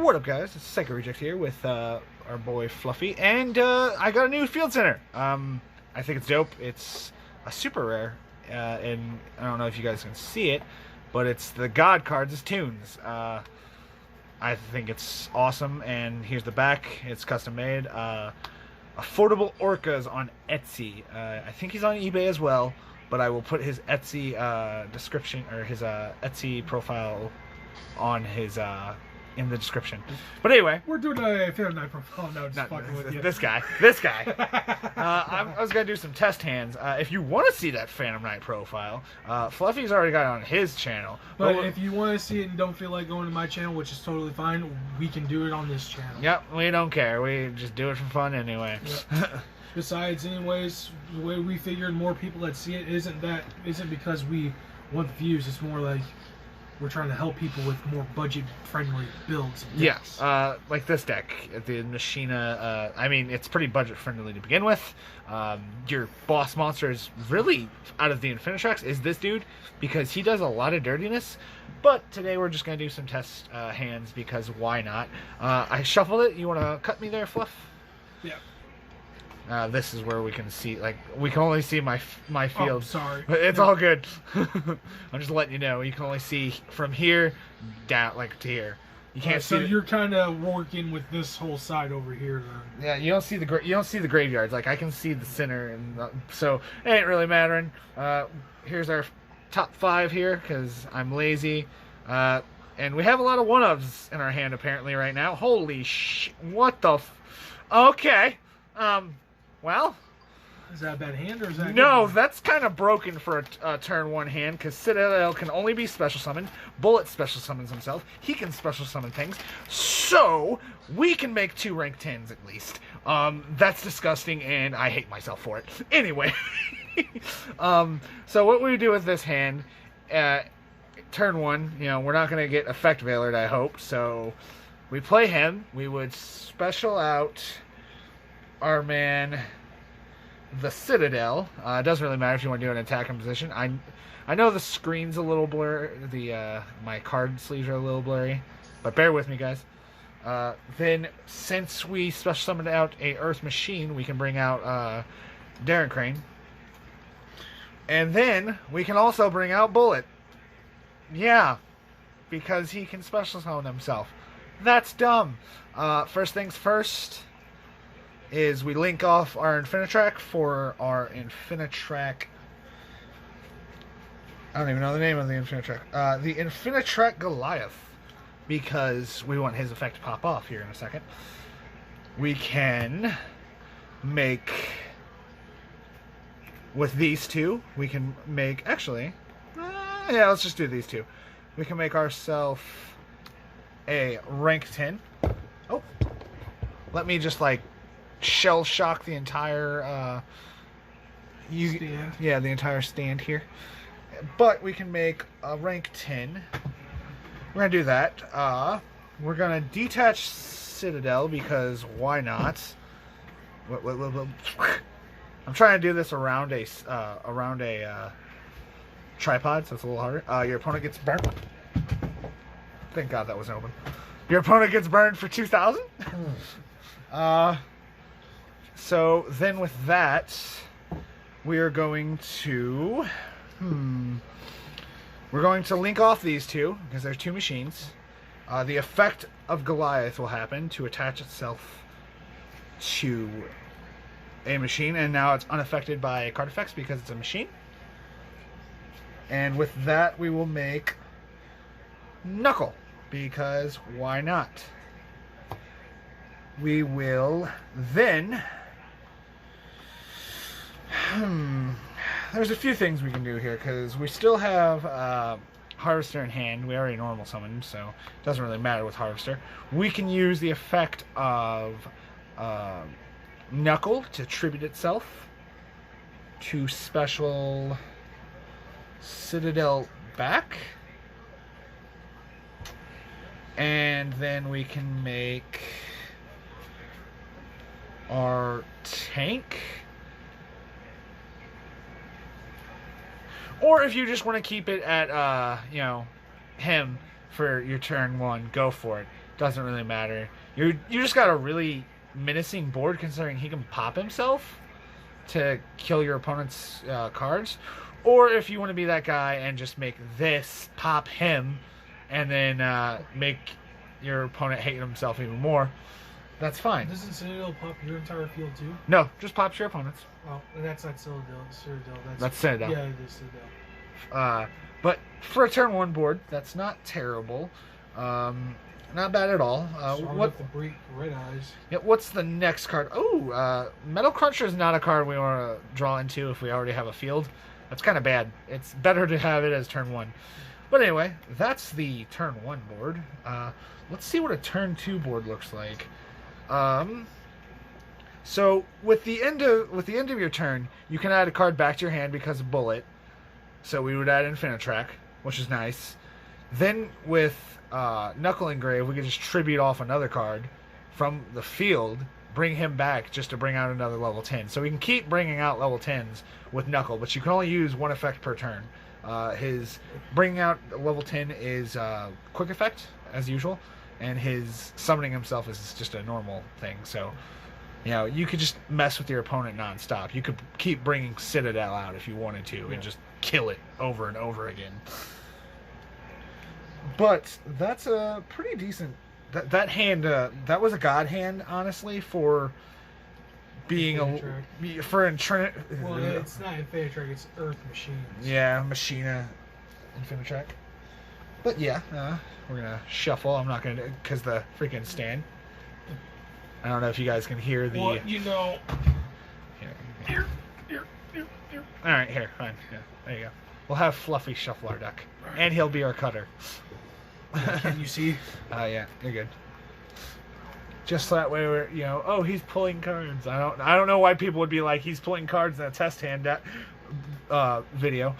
What up, guys? It's Psycho Reject here with our boy Fluffy, and I got a new field center. I think it's dope. It's a super rare, and I don't know if you guys can see it, but it's the God cards as tunes. I think it's awesome, and here's the back. It's custom made. AffordableOrcias on Etsy. I think he's on eBay as well, but I will put his Etsy description, or his Etsy profile on his in the description. But anyway, we're doing a Phantom Knight profile. No, just fucking with you. This guy. I was gonna do some test hands. If you want to see that Phantom Knight profile, Fluffy's already got it on his channel. But if you want to see it and don't feel like going to my channel, which is totally fine, we can do it on this channel. Yep, we don't care. We just do it for fun anyway. Yep. Besides, anyways, the way we figured more people that see it isn't because we want the views. It's more like we're trying to help people with more budget-friendly builds. Yes, like this deck, the machina. I mean, it's pretty budget-friendly to begin with. Your boss monster is really, out of the Infinitracks, is this dude, because he does a lot of dirtiness. But today we're just going to do some test hands, because why not? I shuffled it. You want to cut me there, Fluff? Yeah. This is where we can see, like, we can only see my field. Oh, sorry. It's all good. I'm just letting you know. You can only see from here down, like, to here. You can't see. So you're kind of working with this whole side over here, then. Yeah, you don't see the graveyards. Like, I can see the center, and so it ain't really mattering. Here's our top 5 here, because I'm lazy. And we have a lot of one-ofs in our hand apparently right now. Holy sh! What the? Okay. Well, is that a bad hand, or is that no? That's kind of broken for a turn 1 hand, because Citadel can only be special summoned. Bullet special summons himself. He can special summon things, so we can make 2 rank 10s at least. That's disgusting, and I hate myself for it. Anyway, so what we do with this hand, turn 1, you know, we're not gonna get Effect Veilered, I hope. So we play him. We would special out our man, the Citadel. It doesn't really matter if you want to do an attack in position. I know the screen's a little blurry. My card sleeves are a little blurry, but bear with me, guys. Then, since we special summoned out a Earth Machine, we can bring out Darren Crane, and then we can also bring out Bullet. Yeah, because he can special summon himself. That's dumb. First things first is we link off our Infinitrack for our Infinitrack. I don't even know the name of the Infinitrack. The Infinitrack Goliath, because we want his effect to pop off here in a second. We can make, with these 2, we can make, actually, yeah, let's just do these 2. We can make ourselves a rank 10. Oh, let me just, like, shell shock the entire stand. Yeah, the entire stand here. But we can make a rank 10. We're gonna do that. We're gonna detach Citadel, because why not? I'm trying to do this around a tripod, so it's a little harder. Your opponent gets burned. Thank God that was open. Your opponent gets burned for 2,000. So then with that, we are going to, we're going to link off these 2, because there's 2 machines. The effect of Goliath will happen to attach itself to a machine, and now it's unaffected by card effects because it's a machine. And with that, we will make Knuckle, because why not? We will then... There's a few things we can do here, because we still have Harvester in hand. We already normal summoned, so it doesn't really matter with Harvester. We can use the effect of Knuckle to tribute itself to special Citadel back. And then we can make our tank. Or if you just want to keep it at, you know, him for your turn 1, go for it. Doesn't really matter. You just got a really menacing board considering he can pop himself to kill your opponent's cards. Or if you want to be that guy and just make this pop him and then make your opponent hate himself even more, that's fine. Doesn't Citadel pop your entire field too? No, just pops your opponent's. Oh, and that's not Citadel. That's Citadel. Yeah, it is Citadel. But for a turn 1 board, that's not terrible. Not bad at all. What the break red eyes? Yeah, what's the next card? Oh, Metal Cruncher is not a card we want to draw into if we already have a field. That's kind of bad. It's better to have it as turn 1. But anyway, that's the turn 1 board. Let's see what a turn 2 board looks like. So with the end of your turn, you can add a card back to your hand because of bullet. So we would add Infinitrack, which is nice. Then with Knuckle Engrave, we could just tribute off another card from the field, bring him back just to bring out another level 10. So we can keep bringing out level 10s with Knuckle, but you can only use 1 effect per turn. His bringing out level 10 is quick effect, as usual, and his summoning himself is just a normal thing. So, you know, you could just mess with your opponent nonstop. You could keep bringing Citadel out if you wanted to, and just kill it over and over again. But that's a pretty decent... That hand, that was a god hand, honestly, for being Infinitrack. For Well, it's not Infinitrack, it's Earth Machines. Yeah, Machina Infinitrack. But yeah, we're gonna shuffle. I'm not gonna, because the freaking stand. I don't know if you guys can hear the... Well, you know... Here. Alright, here, fine. Yeah, there you go. We'll have Fluffy shuffle our deck. Right. And he'll be our cutter. Can you see? Yeah, you're good. Just so that way we're, you know, oh, he's pulling cards. I don't know why people would be like, he's pulling cards in a test hand video.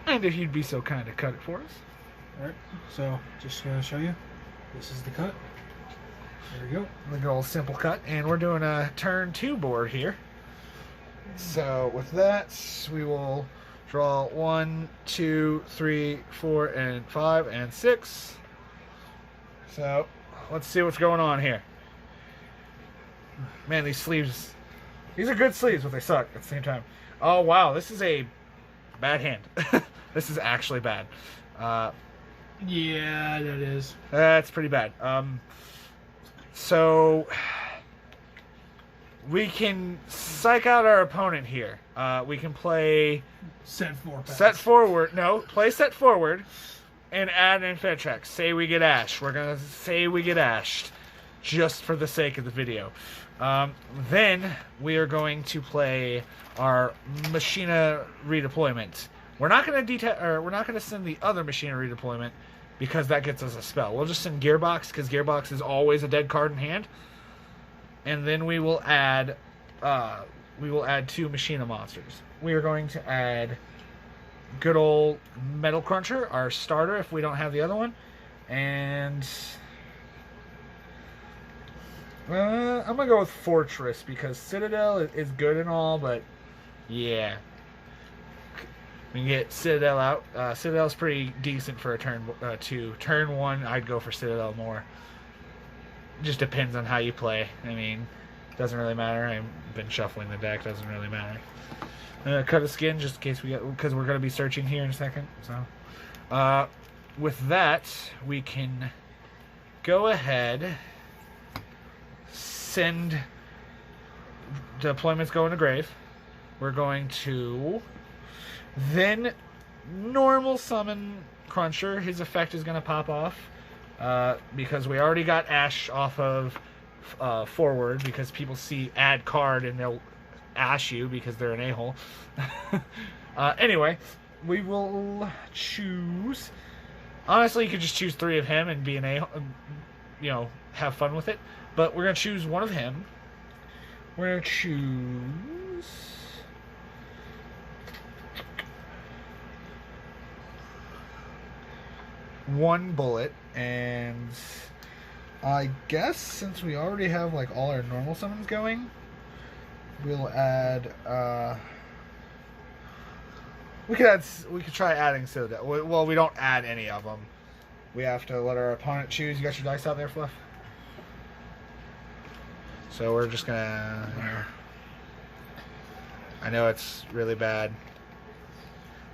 And if you'd be so kind to cut it for us. Alright, so just gonna show you. This is the cut. There we go. The good old simple cut. And we're doing a turn 2 board here. So with that, we will draw 1, 2, 3, 4, and 5, and 6. So let's see what's going on here. Man, these sleeves, these are good sleeves, but they suck at the same time. Oh wow, this is a bad hand. This is actually bad. Yeah, that is. That's pretty bad. So we can psych out our opponent here. We can play Set forward. No, play set forward and add an Infinitrack. Say we get ashed. We're gonna say we get ashed just for the sake of the video. Then we are going to play our Machina redeployment. We're not gonna send the other Machina redeployment because that gets us a spell. We'll just send Gearbox because Gearbox is always a dead card in hand. And then we will add 2 Machina monsters. We are going to add good old Metal Cruncher, our starter if we don't have the other one. And I'm going to go with Fortress because Citadel is good and all, but yeah. We can get Citadel out. Citadel's pretty decent for a turn 2. Turn 1, I'd go for Citadel more. Just depends on how you play. I mean, doesn't really matter. I've been shuffling the deck. Doesn't really matter. Cut a skin just in case we get, because we're going to be searching here in a second. So, with that, we can go ahead, send deployments go into grave. We're going to then normal summon Cruncher. His effect is going to pop off. Because we already got Ash off of forward because people see add card and they'll ash you because they're an a-hole. Anyway, we will choose... Honestly, you could just choose 3 of him and be an a-hole, you know, have fun with it. But we're going to choose 1 of him. We're going to choose... one bullet, and I guess since we already have like all our normal summons going, we'll add we could try adding Citadel. Well, we don't add any of them. we have to let our opponent choose. You got your dice out there, Fluff? So we're just gonna... I know it's really bad.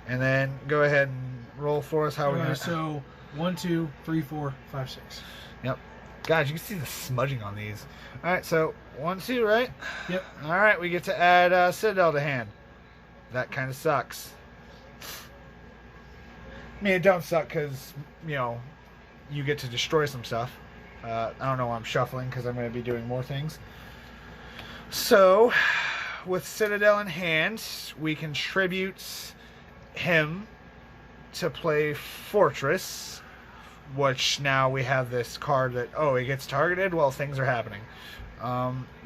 And then go ahead and roll for us. How we gonna... So 1, 2, 3, 4, 5, 6. Yep. Guys, you can see the smudging on these. Alright, so 1, 2, right? Yep. Alright, we get to add Citadel to hand. That kind of sucks. I mean, it don't suck because, you know, you get to destroy some stuff. I don't know why I'm shuffling because I'm going to be doing more things. So, with Citadel in hand, we contribute him to play Fortress, which now we have this card that, oh, it gets targeted? Well, things are happening.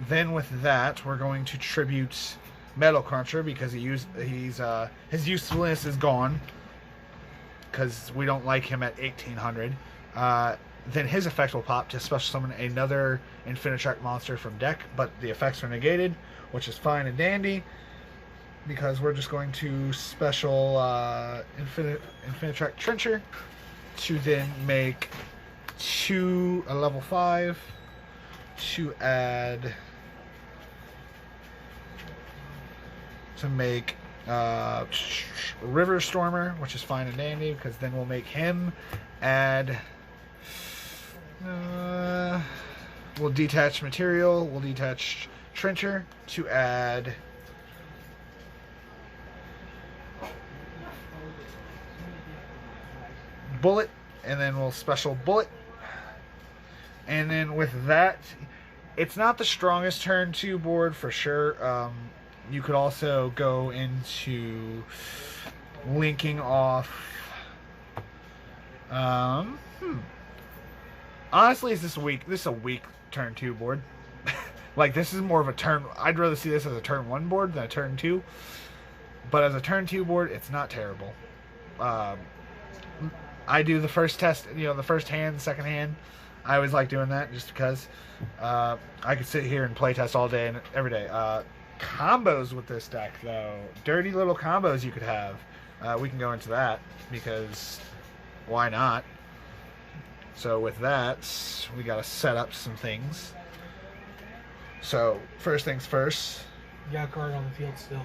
Then with that, we're going to tribute Metal Cruncher because his usefulness is gone because we don't like him at 1800. Then his effect will pop to special summon another Infinitrack monster from deck, but the effects are negated, which is fine and dandy because we're just going to special Infinitrack Trencher to then make a level 5 to add to make River Stormer, which is fine and dandy because then we'll make him add we'll detach material, we'll detach Trencher to add Bullet, and then we'll special Bullet. And then with that, it's not the strongest turn 2 board for sure. You could also go into linking off. Honestly, is this weak? This is a weak turn 2 board. Like, this is more of a turn. I'd rather see this as a turn 1 board than a turn 2. But as a turn 2 board, it's not terrible. I do the first test, you know, the first hand, second hand. I always like doing that just because I could sit here and play test all day and every day. Combos with this deck, though. Dirty little combos you could have. We can go into that because why not? So with that, we got to set up some things. So first things first. You got a card on the field still.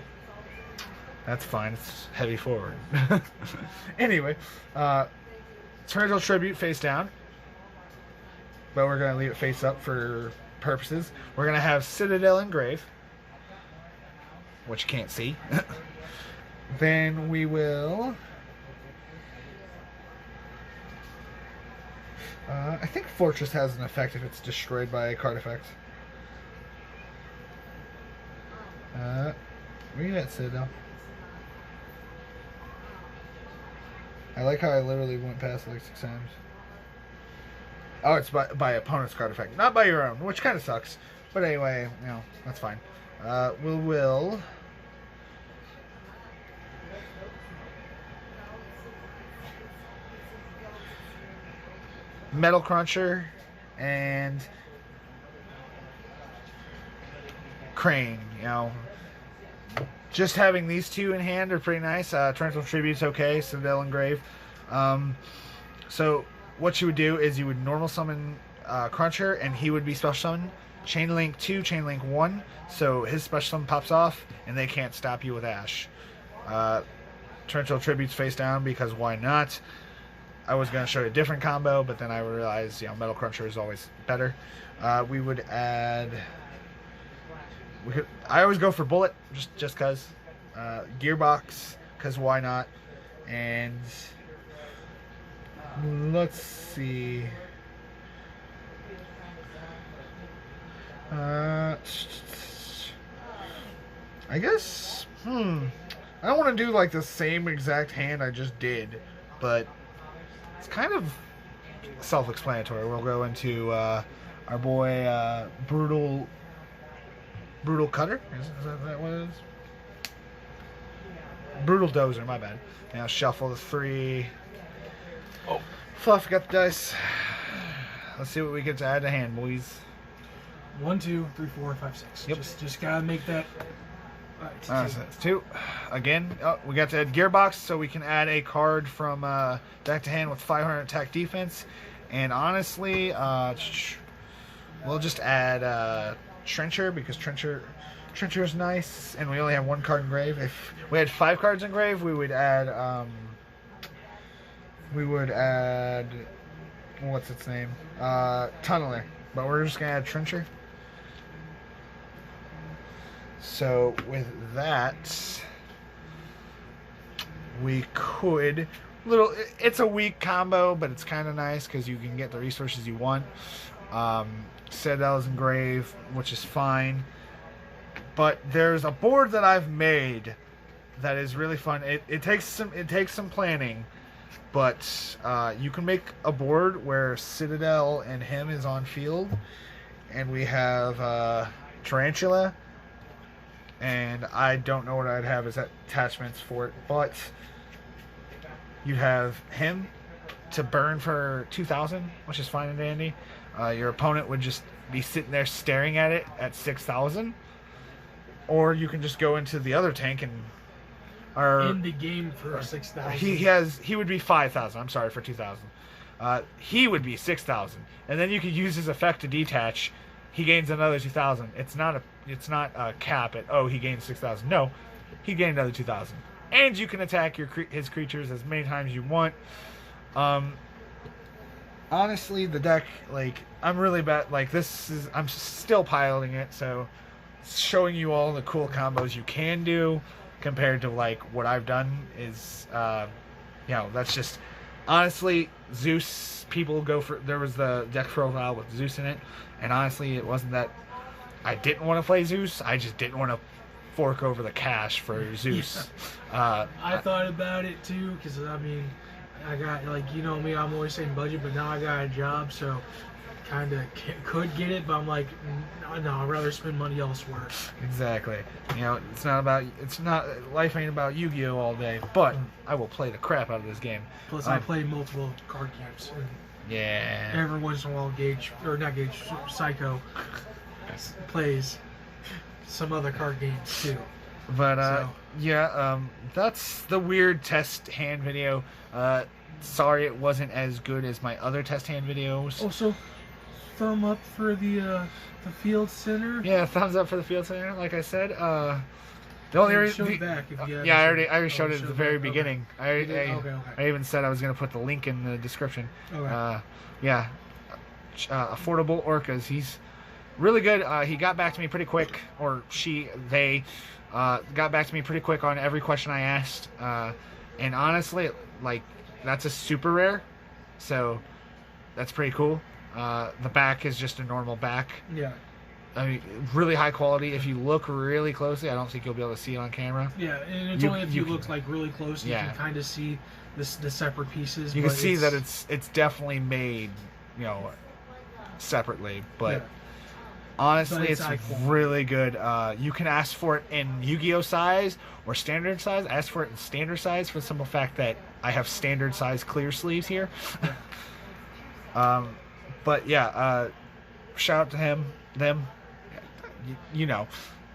That's fine. It's heavy forward. Anyway, Turtle Tribute face down. But we're going to leave it face up for purposes. We're going to have Citadel Engrave, which you can't see. Then we will... I think Fortress has an effect if it's destroyed by a card effect. Where you at, Citadel? I like how I literally went past it like 6 times. Oh, it's by opponent's card effect, not by your own, which kind of sucks. But anyway, you know, that's fine. We will... Metal Cruncher and Crane, you know. Just having these two in hand are pretty nice. Torrential Tribute's okay, Citadel Engrave. So what you would do is you would normal summon Cruncher, and he would be special summon. Chain Link 2, Chain Link 1, so his special summon pops off, and they can't stop you with Ash. Torrential Tribute's face down, because why not? I was going to show you a different combo, but then I realized, you know, Metal Cruncher is always better. We would add... I always go for Bullet, just because. Gearbox, because why not? And let's see. I guess, I don't want to do like the same exact hand I just did, but it's kind of self-explanatory. We'll go into our boy Brutal Cutter. Is that what it is? Brutal Dozer, my bad. Now shuffle the 3. Oh, Fluff, got the dice. Let's see what we get to add to hand, boys. 1, 2, 3, 4, 5, 6. Yep. Just gotta make that It's So it's 2. Again, we got to add Gearbox, so we can add a card from deck to hand with 500 attack defense. And honestly, we'll just add Trencher, because Trencher is nice, and we only have 1 card in grave. If we had 5 cards in grave, we would add what's its name? Tunneler. But we're just gonna add Trencher. So with that, we could it's a weak combo, but it's kind of nice because you can get the resources you want. Citadel's in grave, which is fine. But there's a board that I've made that is really fun. It takes some planning, but you can make a board where Citadel and him is on field, and we have Tarantula, and I don't know what I'd have as attachments for it, but you have him to burn for 2,000, which is fine and dandy. Your opponent would just be sitting there staring at it at 6,000. Or you can just go into the other tank and... in the game for 6,000. He would be 5,000. I'm sorry, for 2,000. He would be 6,000. And then you could use his effect to detach. He gains another 2,000. It's not a cap at, he gains 6,000. No, he gained another 2,000. And you can attack his creatures as many times you want. Honestly, the deck, I'm really bad. I'm still piloting it, so showing you all the cool combos you can do compared to what I've done is, that's just honestly Zeus. People go for, there was the deck profile with Zeus in it, and honestly, it wasn't that I didn't want to play Zeus. I just didn't want to fork over the cash for Zeus. Yeah. I thought about it too, because I got, me, I'm always saying budget, but now I got a job, so kind of could get it, but I'm like, no, I'd rather spend money elsewhere. Exactly. Life ain't about Yu-Gi-Oh all day, but I will play the crap out of this game. Plus, I play multiple card games. Yeah. Every once in a while, Psycho plays some other card games too. But that's the weird test hand video. Sorry it wasn't as good as my other test hand videos. Also, thumb up for the field center. Yeah, thumbs up for the field center. Like I said, the only reason. I already showed it at the very beginning. Okay. I even said I was going to put the link in the description. Okay. AffordableOrcias. He's really good. He got back to me pretty quick, or they got back to me pretty quick on every question I asked. And honestly, that's a super rare, so that's pretty cool. The back is just a normal back. Yeah. Really high quality. If you look really closely, I don't think you'll be able to see it on camera. Yeah, and it's only if you look really close, you can kind of see the separate pieces. You can see that it's definitely made, separately, but. Yeah. Honestly, it's really good. You can ask for it in Yu-Gi-Oh size or standard size. Ask for it in standard size for the simple fact that I have standard size clear sleeves here. But yeah, shout out to them,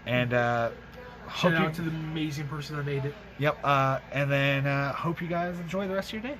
and shout out to the amazing person that made it. Yep. And then hope you guys enjoy the rest of your day.